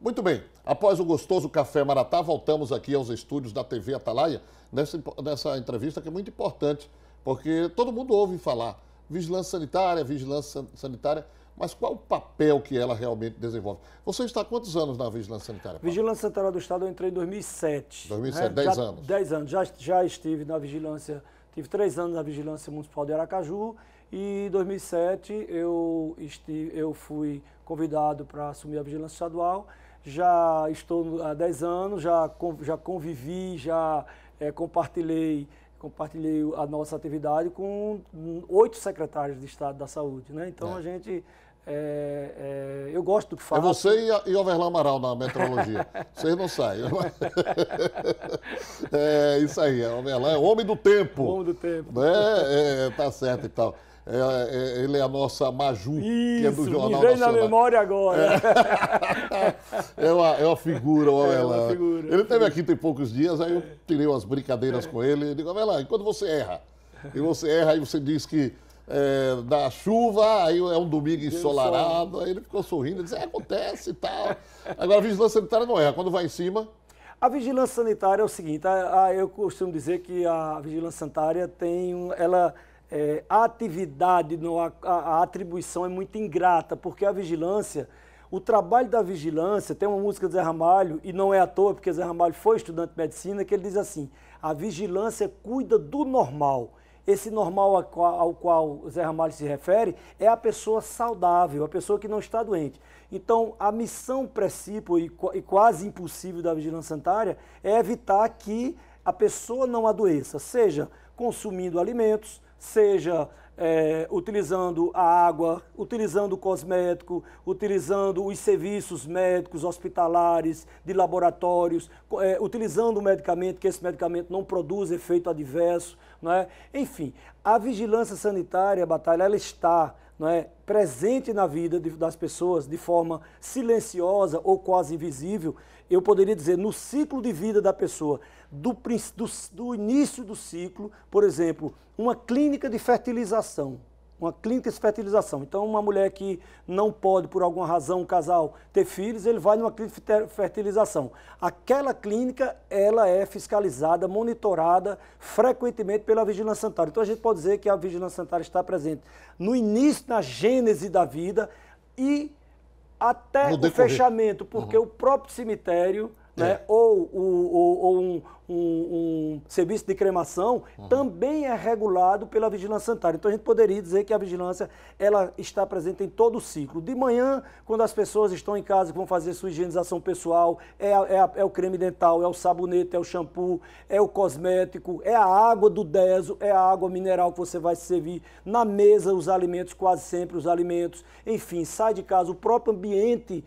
Muito bem, após o gostoso Café Maratá, voltamos aqui aos estúdios da TV Atalaia, nessa entrevista que é muito importante, porque todo mundo ouve falar vigilância sanitária, mas qual o papel que ela realmente desenvolve? Você está há quantos anos na vigilância sanitária, Paulo? Vigilância Sanitária do Estado eu entrei em 2007. 2007, 10 anos. 10 anos, já estive na vigilância, tive 3 anos na Vigilância Municipal de Aracaju e em 2007 eu fui convidado para assumir a Vigilância Estadual. Já estou há 10 anos, já convivi, compartilhei a nossa atividade com 8 secretários de Estado da Saúde, né? Então a gente, eu gosto do que faço. É você e Overlan Amaral na meteorologia. Vocês não saem. É isso aí, Overlan é o homem do tempo. O homem do tempo. Tá certo e tal. Ele é a nossa Maju, isso, que é do Jornal me vem Nacional. na memória agora. É uma figura, o Overlan. É uma figura. Ele esteve aqui tem poucos dias, aí eu tirei umas brincadeiras com ele. Eu digo, Overlan, e quando você erra? E você erra, aí você diz que dá chuva, aí é um domingo ensolarado, aí ele ficou sorrindo, disse, acontece e tal. Agora a vigilância sanitária não erra, quando vai em cima... A vigilância sanitária é o seguinte, eu costumo dizer que a vigilância sanitária tem, a atividade, a atribuição é muito ingrata, porque a vigilância, o trabalho da vigilância, tem uma música do Zé Ramalho, e não é à toa, porque Zé Ramalho foi estudante de medicina, que ele diz assim, a vigilância cuida do normal. Esse normal ao qual o Zé Ramalho se refere é a pessoa saudável, a pessoa que não está doente. Então, a missão principal e quase impossível da vigilância sanitária é evitar que a pessoa não adoeça, seja consumindo alimentos, seja utilizando a água, utilizando o cosmético, utilizando os serviços médicos, hospitalares, de laboratórios, utilizando o medicamento, que esse medicamento não produz efeito adverso, não é? Enfim, a vigilância sanitária, Batalha, ela está, não é, presente na vida das pessoas de forma silenciosa ou quase invisível, eu poderia dizer, no ciclo de vida da pessoa, do início do ciclo, por exemplo, uma clínica de fertilização. Então, uma mulher que não pode, por alguma razão, um casal, ter filhos, ele vai numa clínica de fertilização. Aquela clínica, ela é fiscalizada, monitorada frequentemente pela vigilância sanitária. Então, a gente pode dizer que a vigilância sanitária está presente no início, na gênese da vida e até o fechamento, porque o próprio cemitério, né, ou um serviço de cremação também é regulado pela vigilância sanitária. Então a gente poderia dizer que a vigilância ela está presente em todo o ciclo. De manhã, quando as pessoas estão em casa que vão fazer sua higienização pessoal, é o creme dental, é o sabonete, é o shampoo, é o cosmético, é a água do deso, é a água mineral que você vai servir na mesa, os alimentos, quase sempre os alimentos. Enfim, sai de casa, o próprio ambiente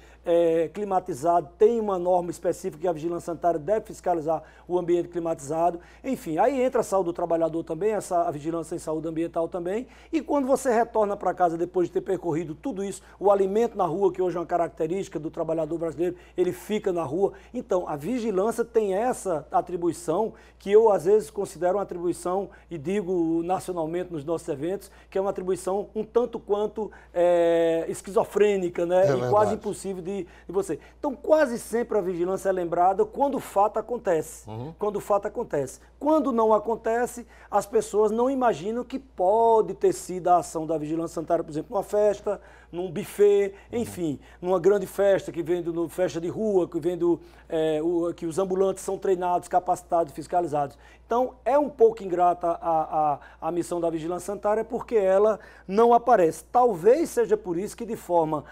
climatizado tem uma norma específica que a vigilância sanitária deve fiscalizar o ambiente climatizado. Enfim, aí entra a saúde do trabalhador também, a vigilância em saúde ambiental também. E quando você retorna para casa depois de ter percorrido tudo isso, o alimento na rua, que hoje é uma característica do trabalhador brasileiro, ele fica na rua. Então, a vigilância tem essa atribuição que eu, às vezes, considero uma atribuição, e digo nacionalmente nos nossos eventos, que é uma atribuição um tanto quanto esquizofrênica, né? E quase impossível de você. Então, quase sempre a vigilância é lembrada quando o fato acontece. Quando o fato acontece. Quando não acontece, as pessoas não imaginam que pode ter sido a ação da vigilância sanitária, por exemplo, numa festa, num buffet, enfim, numa grande festa, que vem do festa de rua, que vem que os ambulantes são treinados, capacitados e fiscalizados. Então, é um pouco ingrata a missão da vigilância sanitária porque ela não aparece. Talvez seja por isso que, de forma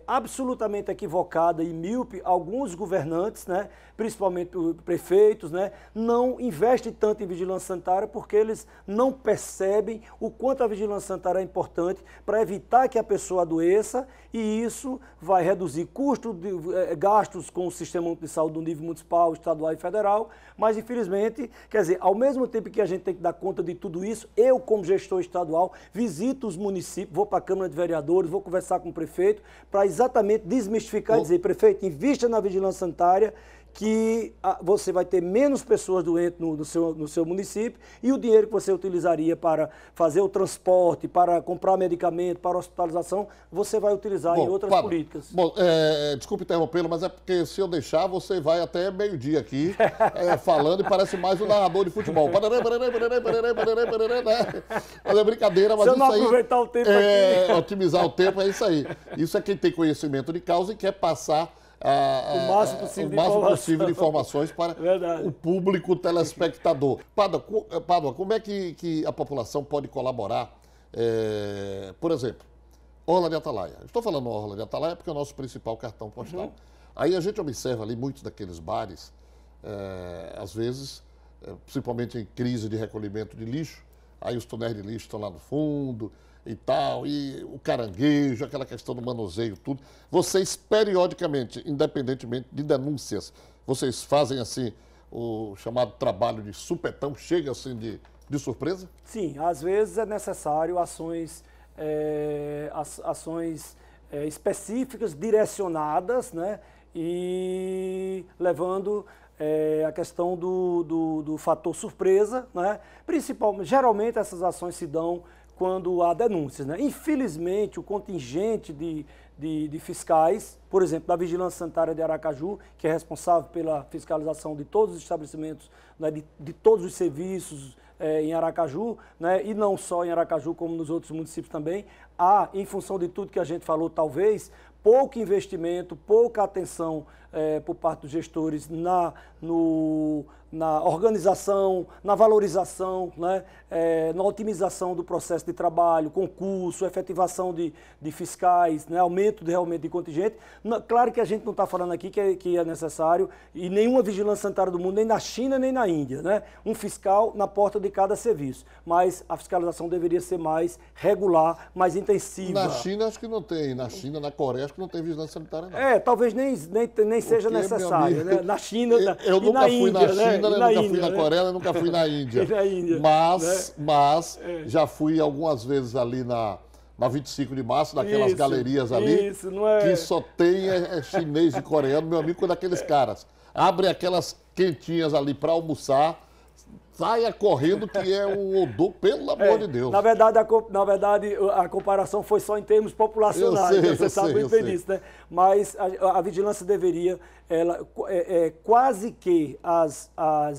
absolutamente equivocada e míope, alguns governantes, né, principalmente prefeitos, né, não investem tanto em vigilância sanitária porque eles não percebem o quanto a vigilância sanitária é importante para evitar que a pessoa adoeça, e isso vai reduzir custos, gastos com o sistema de saúde do nível municipal, estadual e federal, mas infelizmente, quer dizer, ao mesmo tempo que a gente tem que dar conta de tudo isso, eu como gestor estadual visito os municípios, vou para a Câmara de Vereadores, vou conversar com o prefeito, para exatamente desmistificar e dizer, prefeito, invista na vigilância sanitária, que você vai ter menos pessoas doentes no seu município e o dinheiro que você utilizaria para fazer o transporte, para comprar medicamento, para hospitalização, você vai utilizar em outras políticas. Bom, desculpe interrompê-lo, mas é porque se eu deixar, você vai até meio-dia aqui falando e parece mais um narrador de futebol. Mas é brincadeira, mas se eu isso não aí... aproveitar o tempo aqui... Otimizar o tempo, é isso aí. Isso é quem tem conhecimento de causa e quer passar o máximo possível de informações para o público telespectador. Pádua, como é que a população pode colaborar? Por exemplo, Orla de Atalaia. Estou falando Orla de Atalaia porque é o nosso principal cartão postal. Aí a gente observa ali muitos daqueles bares, às vezes, principalmente em crise de recolhimento de lixo, aí os tonéis de lixo estão lá no fundo e tal, e o caranguejo, aquela questão do manuseio, tudo. Vocês, periodicamente, independentemente de denúncias, vocês fazem, assim, o chamado trabalho de supetão, chega, assim, de surpresa? Sim, às vezes é necessário ações específicas, direcionadas, né, e levando a questão do fator surpresa, né, principalmente, geralmente essas ações se dão quando há denúncias, né? Infelizmente, o contingente de fiscais, por exemplo, da Vigilância Sanitária de Aracaju, que é responsável pela fiscalização de todos os estabelecimentos, né, de todos os serviços em Aracaju, né, e não só em Aracaju, como nos outros municípios também, há, em função de tudo que a gente falou, talvez, pouco investimento, pouca atenção por parte dos gestores na organização, na valorização, né, na otimização do processo de trabalho, concurso, efetivação de fiscais, né, aumento realmente de contingente. Claro que a gente não está falando aqui que é necessário, e nenhuma vigilância sanitária do mundo, nem na China, nem na Índia, né, um fiscal na porta de cada serviço. Mas a fiscalização deveria ser mais regular, mais intensiva. Na China, acho que não tem. Na China, na Coreia, acho que não tem vigilância sanitária, não. Talvez nem seja necessário, né? Na China eu nunca fui na China, né? Nunca fui na Coreia, nunca fui na Índia. Mas já fui algumas vezes ali na 25 de março, naquelas galerias ali, que só tem chinês e coreano. Meu amigo, quando aqueles caras abrem aquelas quentinhas ali para almoçar, saia correndo, que é um odor, pelo amor de Deus. Na verdade, a comparação foi só em termos populacionais, você sabe muito bem disso, né? Mas a vigilância deveria, quase que as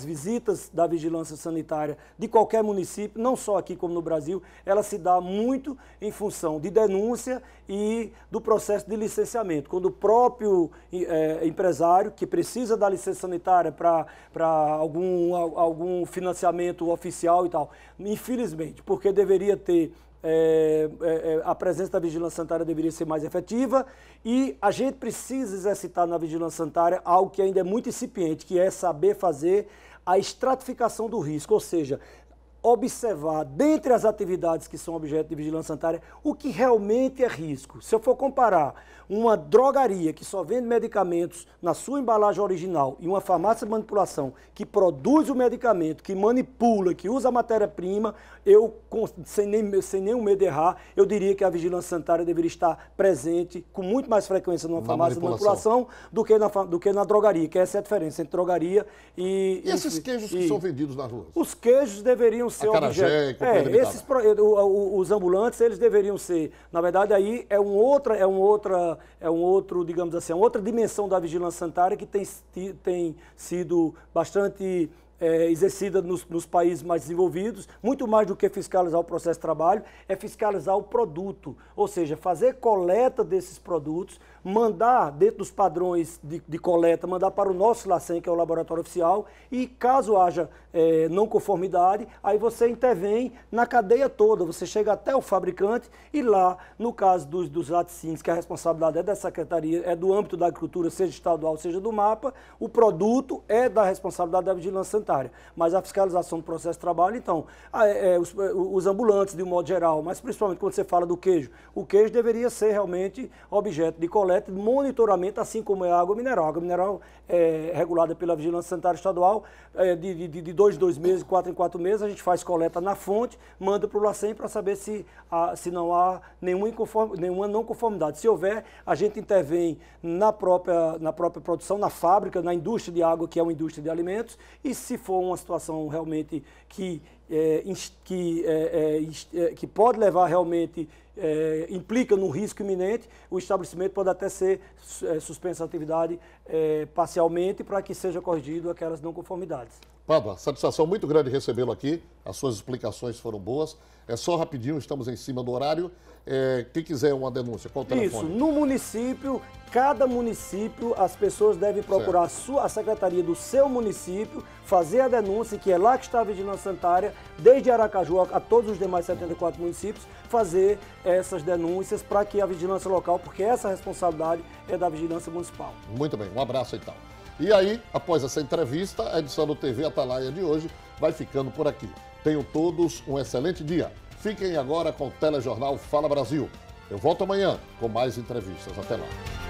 visitas da vigilância sanitária de qualquer município, não só aqui como no Brasil, ela se dá muito em função de denúncia e do processo de licenciamento. Quando o próprio empresário, que precisa da licença sanitária para algum financiamento oficial e tal, infelizmente, porque deveria ter a presença da vigilância sanitária deveria ser mais efetiva e a gente precisa exercitar na vigilância sanitária algo que ainda é muito incipiente, que é saber fazer a estratificação do risco, ou seja, observar, dentre as atividades que são objeto de vigilância sanitária, o que realmente é risco. Se eu for comparar uma drogaria que só vende medicamentos na sua embalagem original e uma farmácia de manipulação que produz o medicamento, que manipula, que usa a matéria-prima, sem nenhum medo de errar, eu diria que a vigilância sanitária deveria estar presente com muito mais frequência numa farmácia de manipulação do que na drogaria, que essa é a diferença entre drogaria e... E esses queijos que são vendidos nas ruas? Os queijos deveriam ser objeto. Os ambulantes, eles deveriam ser, na verdade, aí é um outro, digamos assim, uma outra dimensão da vigilância sanitária que tem sido bastante exercida nos países mais desenvolvidos, muito mais do que fiscalizar o processo de trabalho, é fiscalizar o produto, ou seja, fazer coleta desses produtos, mandar dentro dos padrões de coleta, mandar para o nosso LACEN, que é o laboratório oficial, e caso haja não conformidade, aí você intervém na cadeia toda, você chega até o fabricante e lá, no caso dos laticínios, que a responsabilidade é da Secretaria, é do âmbito da Agricultura, seja estadual, seja do MAPA, o produto é da responsabilidade da Vigilância Sanitária. sanitária. Mas a fiscalização do processo de trabalho, então, os ambulantes de um modo geral, mas principalmente quando você fala do queijo, o queijo deveria ser realmente objeto de coleta, de monitoramento, assim como é a água mineral. A água mineral é regulada pela Vigilância Sanitária Estadual, de 2 em 2 meses, 4 em 4 meses, a gente faz coleta na fonte, manda para o LACEN para saber se não há nenhuma não conformidade. Se houver, a gente intervém na própria produção, na fábrica, na indústria de água, que é uma indústria de alimentos, e se for uma situação realmente que pode levar realmente, implica num risco iminente, o estabelecimento pode até ser suspenso a atividade parcialmente para que seja corrigido aquelas não conformidades. Pádua, satisfação muito grande recebê-lo aqui, as suas explicações foram boas. É só rapidinho, estamos em cima do horário. Quem quiser uma denúncia, qual o telefone? Isso, no município, cada município, as pessoas devem procurar a secretaria do seu município, fazer a denúncia, que é lá que está a Vigilância Sanitária, desde Aracaju a todos os demais 74 municípios, fazer essas denúncias para que a vigilância local, porque essa responsabilidade é da Vigilância Municipal. Muito bem, um abraço então. E aí, após essa entrevista, a edição do TV Atalaia de hoje vai ficando por aqui. Tenham todos um excelente dia. Fiquem agora com o telejornal Fala Brasil. Eu volto amanhã com mais entrevistas. Até lá.